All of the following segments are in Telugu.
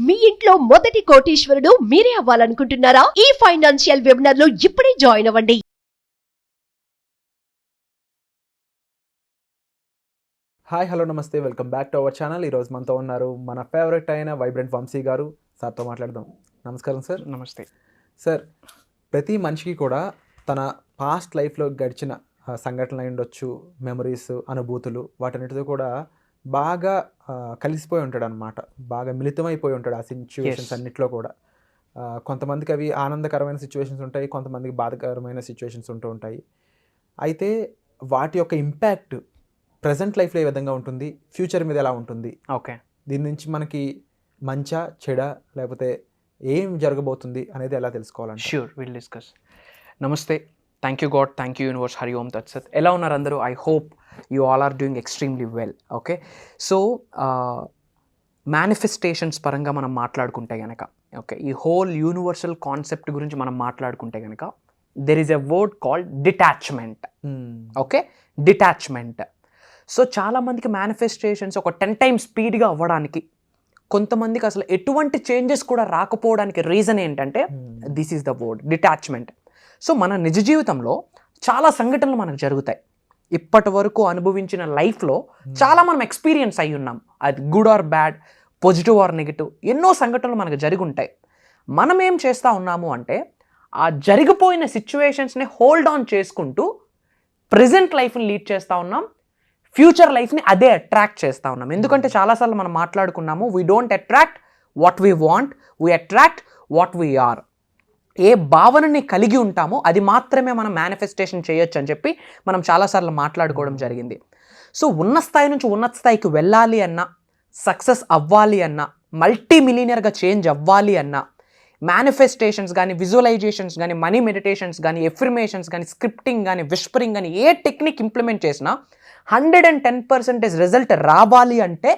మీ ఇంట్లో మొదటి కోటీశ్వరుడు మీరే అవ్వాలనుకుంటున్నారా? ఈ ఫైనాన్షియల్ వెబినార్ లో ఇప్పుడే జాయిన్ అవ్వండి. హాయ్ హలో నమస్తే, welcome back to our channel. ఈరోజు మనతో ఉన్నారు మన ఫేవరెట్ అయిన వైబ్రెంట్ వంశీ గారు. సార్తో మాట్లాడదాం. నమస్కారం సార్. నమస్తే సార్, ప్రతి మనిషికి కూడా తన పాస్ట్ లైఫ్లో గడిచిన సంఘటనలు అయి ఉండొచ్చు, మెమరీస్, అనుభూతులు, వాటన్నిటితో కూడా బాగా కలిసిపోయి ఉంటాడు అనమాట. బాగా మిళితమైపోయి ఉంటాడు ఆ సిచ్యువేషన్స్ అన్నిట్లో కూడా. కొంతమందికి అవి ఆనందకరమైన సిచ్యువేషన్స్ ఉంటాయి, కొంతమందికి బాధాకరమైన సిచ్యువేషన్స్ ఉంటూ ఉంటాయి. అయితే వాటి యొక్క ఇంపాక్ట్ ప్రజెంట్ లైఫ్లో ఏ విధంగా ఉంటుంది, ఫ్యూచర్ మీద ఎలా ఉంటుంది, ఓకే, దీని నుంచి మనకి మంచా చెడా లేకపోతే ఏం జరగబోతుంది అనేది ఎలా తెలుసుకోవాలంటే? Sure, will discuss. నమస్తే, thank you God, thank you universe, Hari ఓం తత్సత్. ఎలా ఉన్నారు అందరూ? I hope you all are doing extremely well. Okay, so manifestations పరంగా మనం మాట్లాడుకుంటే కనుక, ఓకే, ఈ హోల్ యూనివర్సల్ కాన్సెప్ట్ గురించి మనం మాట్లాడుకుంటే కనుక there is a word called detachment. Okay, detachment. So చాలామందికి మేనిఫెస్టేషన్స్ ఒక 10 times స్పీడ్గా అవ్వడానికి, కొంతమందికి అసలు ఎటువంటి చేంజెస్ కూడా రాకపోవడానికి రీజన్ ఏంటంటే this is the word detachment. So మన నిజ జీవితంలో చాలా సంఘటనలు మనకు జరుగుతాయి. ఇప్పటి వరకు అనుభవించిన లైఫ్లో చాలా మనం ఎక్స్పీరియన్స్ అయి ఉన్నాం. అది good or bad, positive or negative, ఎన్నో సంఘటనలు మనకు జరిగి ఉంటాయి. మనం ఏం చేస్తూ ఉన్నాము అంటే ఆ జరిగిపోయిన సిచ్యువేషన్స్ని హోల్డ్ ఆన్ చేసుకుంటూ ప్రజెంట్ లైఫ్ని లీడ్ చేస్తూ ఉన్నాం, ఫ్యూచర్ లైఫ్ని అదే అట్రాక్ట్ చేస్తూ ఉన్నాం. ఎందుకంటే చాలాసార్లు మనం మాట్లాడుకున్నాము, we don't attract what we want, we attract what we are. ఏ భావనని కలిగి ఉంటామో అది మాత్రమే మనం మేనిఫెస్టేషన్ చేయొచ్చు అని చెప్పి మనం చాలాసార్లు మాట్లాడుకోవడం జరిగింది. సో ఉన్న స్థాయి నుంచి ఉన్నత స్థాయికి వెళ్ళాలి అన్నా, సక్సెస్ అవ్వాలి అన్నా, మల్టీ మిలియనర్గా చేంజ్ అవ్వాలి అన్నా, మేనిఫెస్టేషన్స్ కానీ, విజువలైజేషన్స్ కానీ, మనీ మెడిటేషన్స్ కానీ, ఎఫర్మేషన్స్ కానీ, స్క్రిప్టింగ్ కానీ, విస్పరింగ్ కానీ, ఏ టెక్నిక్ ఇంప్లిమెంట్ చేసినా 110% రిజల్ట్ రావాలి అంటే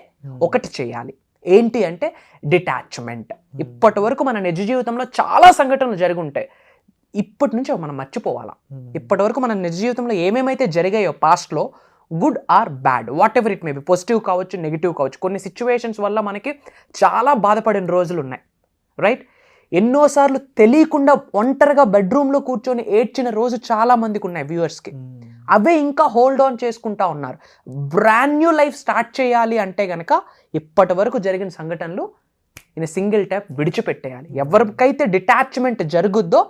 ఒకటి చేయాలి. ఏంటి అంటే డిటాచ్మెంట్. ఇప్పటి వరకు మన నిజ జీవితంలో చాలా సంఘటనలు జరిగి ఉంటాయి. ఇప్పటి నుంచి మనం మర్చిపోవాలా. ఇప్పటి వరకు మన నిజ జీవితంలో ఏమేమైతే జరిగాయో పాస్ట్లో, good or bad, what ever it may be, positive కావచ్చు, నెగిటివ్ కావచ్చు, కొన్ని సిచ్యువేషన్స్ వల్ల మనకి చాలా బాధపడిన రోజులు ఉన్నాయి, రైట్? ఎన్నోసార్లు తెలియకుండా ఒంటరిగా బెడ్రూమ్లో కూర్చొని ఏడ్చిన రోజు చాలా మందికి ఉన్నాయి వ్యూవర్స్కి. అవే ఇంకా హోల్డ్ ఆన్ చేసుకుంటా ఉన్నారు. బ్రాండ్ న్యూ లైఫ్ స్టార్ట్ చేయాలి అంటే కనుక ఇప్పటి వరకు జరిగిన సంఘటనలు ఇన్ సింగిల్ ట్యాప్ విడిచిపెట్టేయాలి. ఎవరికైతే డిటాచ్మెంట్ జరుగుద్దో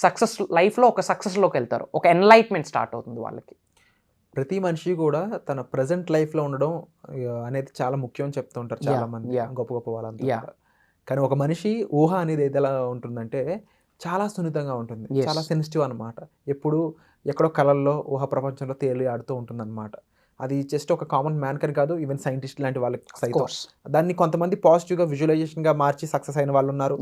సక్సెస్ లైఫ్లో ఒక సక్సెస్లోకి వెళ్తారు, ఒక ఎన్లైట్మెంట్ స్టార్ట్ అవుతుంది వాళ్ళకి. ప్రతి మనిషి కూడా తన ప్రజెంట్ లైఫ్లో ఉండడం అనేది చాలా ముఖ్యం అని చెప్తూ ఉంటారు చాలా మంది, గొప్ప గొప్ప వాళ్ళంతా. కానీ ఒక మనిషి ఊహ అనేది ఏదైలా ఉంటుందంటే చాలా సున్నితంగా ఉంటుంది, చాలా సెన్సిటివ్ అనమాట. ఎప్పుడు ఎక్కడో కళల్లో ఊహ ప్రపంచంలో తేలి ఆడుతూ ఉంటుంది అనమాట. అది జస్ట్ ఒక కామన్ మ్యాన్ కని కాదు, ఈవెన్ సైంటిస్ట్ లాంటి వాళ్ళకి సైతం దాన్ని కొంతమంది పాజిటివ్గా విజువలైజేషన్గా మార్చి సక్సెస్ అయిన వాళ్ళు ఉన్నారు.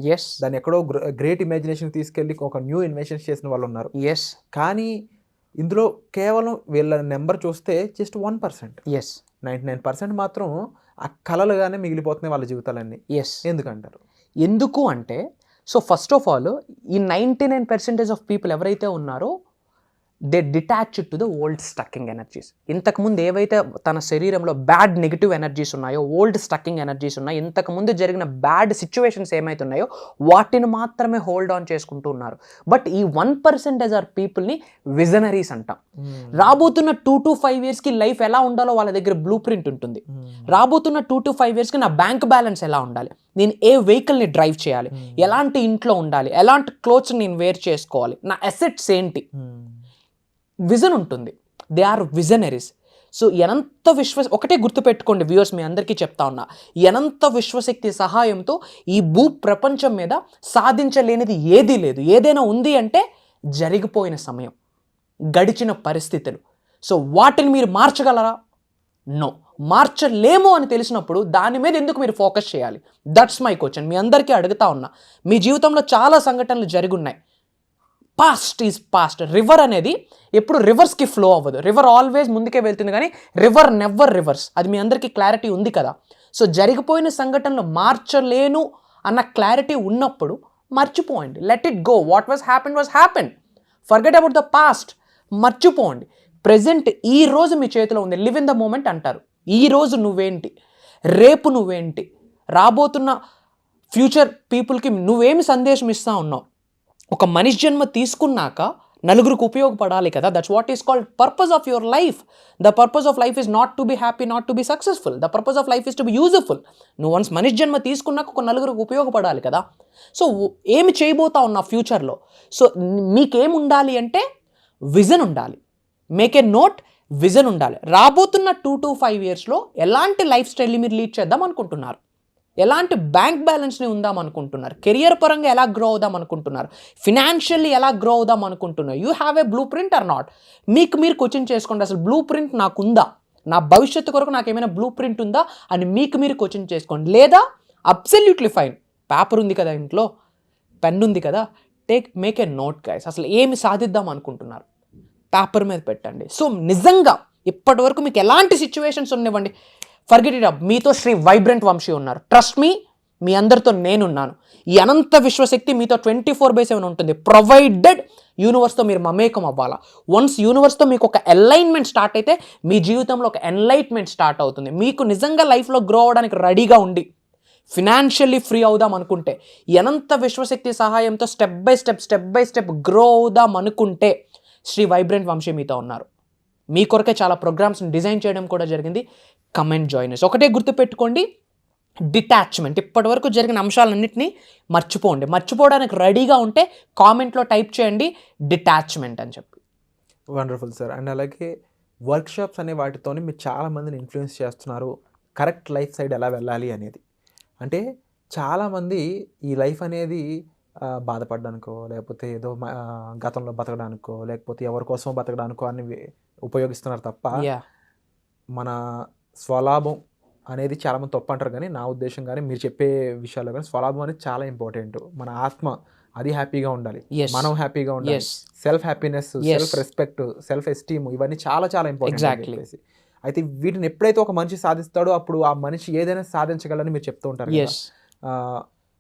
దాన్ని ఎక్కడో గ్రేట్ ఇమాజినేషన్ తీసుకెళ్ళి ఒక న్యూ ఇన్వెన్షన్స్ చేసిన వాళ్ళు ఉన్నారు. కానీ ఇందులో కేవలం వీళ్ళ నెంబర్ చూస్తే జస్ట్ 1%. 99% మాత్రం ఆ కళలుగానే మిగిలిపోతున్నాయి వాళ్ళ జీవితాలన్నీ. ఎందుకంటారు? ఎందుకు అంటే, సో ఫస్ట్ ఆఫ్ ఆల్ ఈ 99% ఆఫ్ పీపుల్ ఎవరైతే ఉన్నారో they detach to the old stucking energies. ఇంతకుముందు ఏవైతే తన శరీరంలో బ్యాడ్ నెగిటివ్ ఎనర్జీస్ ఉన్నాయో, ఓల్డ్ స్టక్కింగ్ ఎనర్జీస్ ఉన్నాయో, ఇంతకుముందు జరిగిన బ్యాడ్ సిచ్యువేషన్స్ ఏమైతే ఉన్నాయో వాటిని మాత్రమే హోల్డ్ ఆన్ చేసుకుంటూ ఉన్నారు. బట్ ఈ 1% ఆర్ పీపుల్ని విజనరీస్ అంటాం. రాబోతున్న 2 to 5 yearsకి లైఫ్ ఎలా ఉండాలో వాళ్ళ దగ్గర బ్లూ ప్రింట్ ఉంటుంది. రాబోతున్న 2 to 5 yearsకి నా బ్యాంక్ బ్యాలెన్స్ ఎలా ఉండాలి, నేను ఏ వెహికల్ని డ్రైవ్ చేయాలి, ఎలాంటి ఇంట్లో ఉండాలి, ఎలాంటి క్లోత్స్ నేను వేర్ చేసుకోవాలి, నా అసెట్స్ ఏంటి, విజన్ ఉంటుంది. They are visionaries. సో ఎంత ఒకటే గుర్తుపెట్టుకోండి వ్యూవర్స్, మీ అందరికీ చెప్తా ఉన్నా, అనంత విశ్వశక్తి సహాయంతో ఈ భూ ప్రపంచం మీద సాధించలేనిది ఏదీ లేదు. ఏదైనా ఉంది అంటే జరిగిపోయిన సమయం, గడిచిన పరిస్థితులు. సో వాటిని మీరు మార్చగలరా? నో, మార్చలేము అని తెలిసినప్పుడు దాని మీద ఎందుకు మీరు ఫోకస్ చేయాలి? That's my question. మీ అందరికీ అడుగుతా ఉన్నా. మీ జీవితంలో చాలా సంఘటనలు జరిగి ఉన్నాయి. Past is past. రివర్ అనేది ఎప్పుడు రివర్స్కి ఫ్లో అవ్వదు. రివర్ ఆల్వేస్ ముందుకే వెళ్తుంది, కానీ రివర్ నెవర్ రివర్స్. అది మీ అందరికీ క్లారిటీ ఉంది కదా. సో జరిగిపోయిన సంఘటనలు మార్చలేను అన్న క్లారిటీ ఉన్నప్పుడు మర్చిపోండి. Let it go. What was happen. Forget about the past. మర్చిపోండి. ప్రజెంట్ ఈ రోజు మీ చేతిలో ఉంది. లివ్ ఇన్ ద మూమెంట్ అంటారు. ఈ రోజు నువ్వేంటి, రేపు నువ్వేంటి, రాబోతున్న ఫ్యూచర్ పీపుల్కి నువ్వేమి సందేశం ఇస్తా ఉన్నావు? ఒక మనిషి జన్మ తీసుకున్నాక నలుగురికి ఉపయోగపడాలి కదా. That's what is called purpose of your life. The purpose of life is not to be happy, not to be successful. The purpose of life is to be useful. నువ్వు వన్స్ మనిషి జన్మ తీసుకున్నాక ఒక నలుగురికి ఉపయోగపడాలి కదా. సో ఏమి చేయబోతా ఉన్నా ఫ్యూచర్లో? సో మీకేం ఉండాలి అంటే విజన్ ఉండాలి. మేక్ ఏ నోట్, విజన్ ఉండాలి. రాబోతున్న 2 to 5 yearsలో ఎలాంటి లైఫ్ స్టైల్ని మీరు లీడ్ చేద్దాం అనుకుంటున్నారు? ఎలాంటి బ్యాంక్ బ్యాలెన్స్ని ఉందాం అనుకుంటున్నారు? కెరియర్ పరంగా ఎలా గ్రో అవుదాం అనుకుంటున్నారు? ఫినాన్షియల్లీ ఎలా గ్రో అవుదాం అనుకుంటున్నారు? You have a blue print are not? మీకు మీరు క్వశ్చన్ చేసుకోండి, అసలు బ్లూ ప్రింట్ నాకుందా? నా భవిష్యత్తు కొరకు నాకు ఏమైనా బ్లూ ప్రింట్ ఉందా అని మీకు మీరు క్వశ్చన్ చేసుకోండి. లేదా అబ్సల్యూట్లీ ఫైన్, పేపర్ ఉంది కదా ఇంట్లో, పెన్ ఉంది కదా, మేక్ ఏ నోట్ గైస్. అసలు ఏమి సాధిద్దాం అనుకుంటున్నారు పేపర్ మీద పెట్టండి. సో నిజంగా ఇప్పటి వరకు మీకు ఎలాంటి సిచ్యువేషన్స్ ఉన్నవ్వండి, ఫర్గెట్ ఇట్ అప్. మీతో శ్రీ వైబ్రెంట్ వంశీ ఉన్నారు. ట్రస్ట్ మీ అందరితో నేనున్నాను. ఈ అనంత విశ్వశక్తి మీతో 24/7 ఉంటుంది, ప్రొవైడెడ్ యూనివర్స్తో మీరు మమేకం అవ్వాలా. వన్స్ యూనివర్స్తో మీకు ఒక అలైన్మెంట్ స్టార్ట్ అయితే మీ జీవితంలో ఒక ఎన్లైట్మెంట్ స్టార్ట్ అవుతుంది. మీకు నిజంగా లైఫ్లో గ్రో అవ్వడానికి రెడీగా ఉండి ఫినాన్షియల్లీ ఫ్రీ అవుదాం అనుకుంటే, ఈ అనంత విశ్వశక్తి సహాయంతో స్టెప్ బై స్టెప్ గ్రో అవుదాం అనుకుంటే శ్రీ వైబ్రెంట్ వంశీ మీతో ఉన్నారు. మీ కొరకే చాలా ప్రోగ్రామ్స్ని డిజైన్ చేయడం కూడా జరిగింది. కమెంట్ జాయినర్స్ ఒకటే గుర్తుపెట్టుకోండి, డిటాచ్మెంట్. ఇప్పటి వరకు జరిగిన అంశాలన్నింటినీ మర్చిపోవడానికి రెడీగా ఉంటే కామెంట్లో టైప్ చేయండి డిటాచ్మెంట్ అని చెప్పి. Wonderful sir. అండ్ అలాగే వర్క్షాప్స్ అనే వాటితో మీరు చాలామందిని ఇన్ఫ్లుయెన్స్ చేస్తున్నారు కరెక్ట్ లైఫ్ సైడ్ ఎలా వెళ్ళాలి అనేది. అంటే చాలామంది ఈ లైఫ్ అనేది బాధపడడానికో, లేకపోతే ఏదో గతంలో బతకడానికో, లేకపోతే ఎవరి కోసమో బతకడానికో అని ఉపయోగిస్తున్నారు తప్ప మన స్వలాభం అనేది చాలామంది తప్పు అంటారు. కానీ నా ఉద్దేశం కానీ మీరు చెప్పే విషయాల్లో కానీ స్వలాభం అనేది చాలా ఇంపార్టెంట్. మన ఆత్మ అది హ్యాపీగా ఉండాలి, మనం హ్యాపీగా ఉండాలి. Self happiness, self respect, self esteem ఇవన్నీ చాలా చాలా ఇంపార్టెంట్. అయితే వీటిని ఎప్పుడైతే ఒక మనిషి సాధిస్తాడో అప్పుడు ఆ మనిషి ఏదైనా సాధించగలని మీరు చెప్తూ ఉంటారు.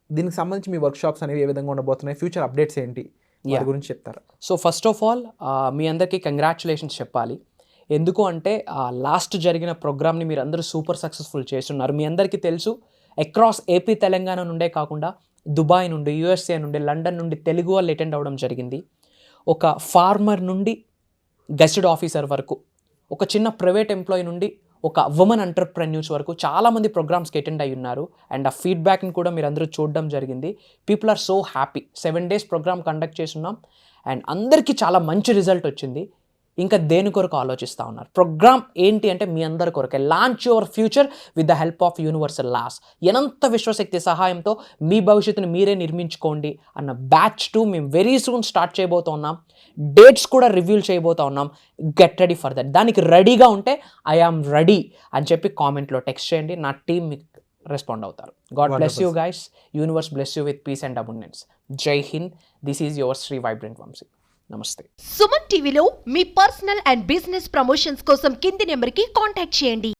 దీనికి సంబంధించి మీ వర్క్షాప్స్ అనేవి ఏ విధంగా ఉండబోతున్నాయి, ఫ్యూచర్ అప్డేట్స్ ఏంటి, వాటి గురించి చెప్తారా? సో ఫస్ట్ ఆఫ్ ఆల్ మీ అందరికీ కంగ్రాచులేషన్స్ చెప్పాలి. ఎందుకు అంటే లాస్ట్ జరిగిన ప్రోగ్రామ్ని మీరు అందరూ సూపర్ సక్సెస్ఫుల్ చేస్తున్నారు. మీ అందరికీ తెలుసు, అక్రాస్ ఏపీ తెలంగాణ నుండే కాకుండా దుబాయ్ నుండి, యూఎస్ఏ నుండి, లండన్ నుండి తెలుగు వాళ్ళు అటెండ్ అవ్వడం జరిగింది. ఒక ఫార్మర్ నుండి గెస్టెడ్ ఆఫీసర్ వరకు, ఒక చిన్న ప్రైవేట్ ఎంప్లాయీ నుండి ఒక ఉమెన్ ఎంటర్ప్రెన్యూర్స్ వరకు చాలామంది ప్రోగ్రామ్స్కి అటెండ్ అయ్యి ఉన్నారు. అండ్ ఆ ఫీడ్బ్యాక్ని కూడా మీరు అందరూ చూడడం జరిగింది. People are so happy. 7 days programme conduct చేస్తున్నాం అండ్ అందరికీ చాలా మంచి రిజల్ట్ వచ్చింది. ఇంకా దేని కొరకు ఆలోచిస్తూ ఉన్నారు? ప్రోగ్రామ్ ఏంటి అంటే మీ అందరి కొరకే. Launch your future with the help of universal laws. అనంత విశ్వశక్తి సహాయంతో మీ భవిష్యత్తుని మీరే నిర్మించుకోండి అన్న బ్యాచ్ 2 మేము వెరీ సూన్ స్టార్ట్ చేయబోతున్నాం. డేట్స్ కూడా రివీల్ చేయబోతా ఉన్నాం. Get ready for that. దానికి రెడీగా ఉంటే ఐ ఆమ్ రెడీ అని చెప్పి కామెంట్లో టెక్స్ట్ చేయండి. నా టీం మీకు రెస్పాండ్ అవుతారు. God bless you guys. Universe bless you with peace and abundance. Jai Hind. This is your Shri vibrant Vamshi. నమస్తే. సుమన్ టీవీలో మీ పర్సనల్ అండ్ బిజినెస్ ప్రమోషన్స్ కోసం కింది నెంబర్కి కాంటాక్ట్ చేయండి.